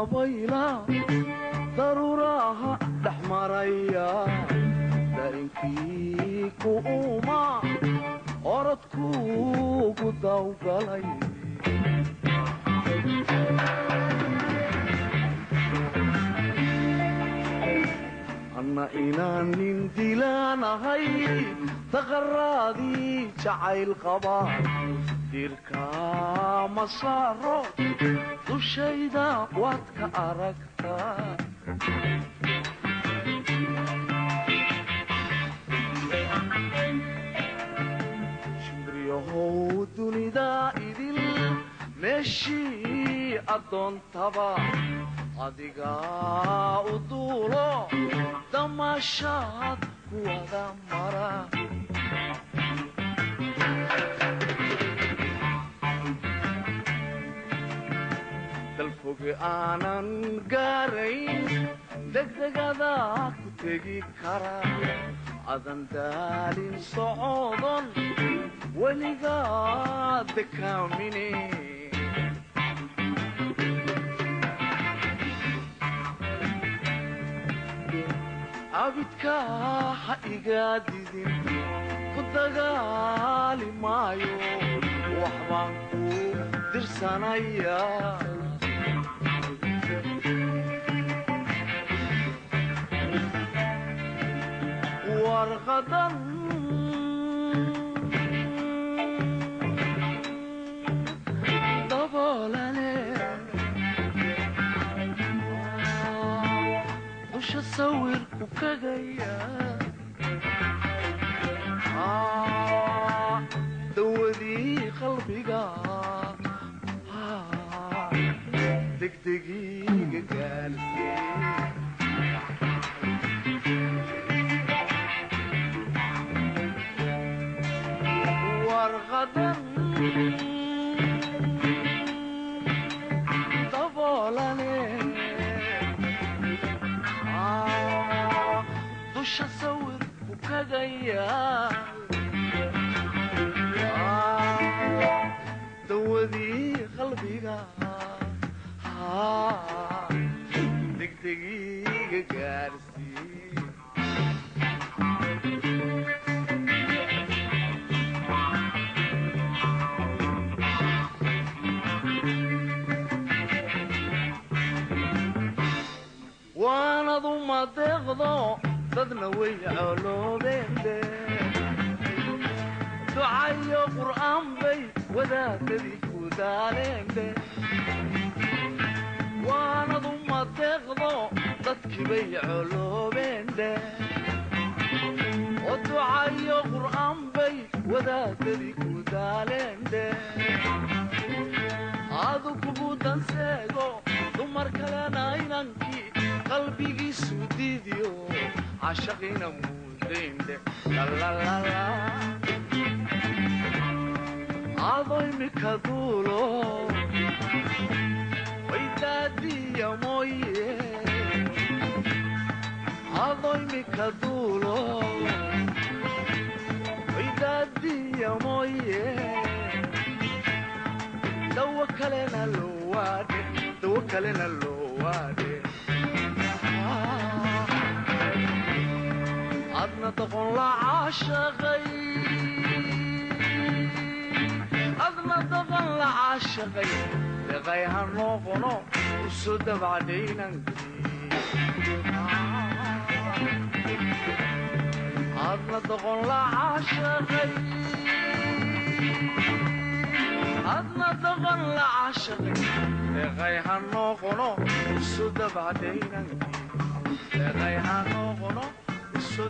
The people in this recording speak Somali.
dabayla daruuraha dhex maraya darinkii ku uma orodkuugu dawgalay anna inaan nin dilaanahay taqaraadii jacayl qaba dirka ma saaro dushayda waad ka aragtaa shimbriyahow dunida idil meeshii addoontaba adigaa u duulo damashaad ku wada mara dalfoge aanan gaarayn degdegada ku tegi kara adan daalin socodon weligaa dekaamine abidka ha iga didin ku dagaali maayo waxbaan ku dirsanaya warqadan daboolane dusha sawirku kagaya dawadii qalbiga degdegiiga gaalsee warqadan daboolane dusha sawirku kagaya dawadii qalbiga degdegiiga gaarsii waanadu ma deeqdo dadna way coloobeenbe ducayo qur'aan bay wadaadadii ku daaleenbe waanadu ma deeqdo dadkii bay coloobeende oo ducayo qur'aan bay wadaadadii ku daaleenbe aadu kugu danseego dumar kalena inankii qalbigiisu diidiyo cashaqina muudaynde lalalala ado imika duulo waydaadiya mooye ado imika duulo waydaadiya mooye dawa kalena lowaade dawa kalena lowaade adna doqon la caashaqay adna doqon la caashaqay deqay ha noqono usoo dabcadhaynankii adna doqon la caashaqay adna doqon la caashaqay deqay ha noqono usoo dabcadhaynankii deqay ha noqono usoo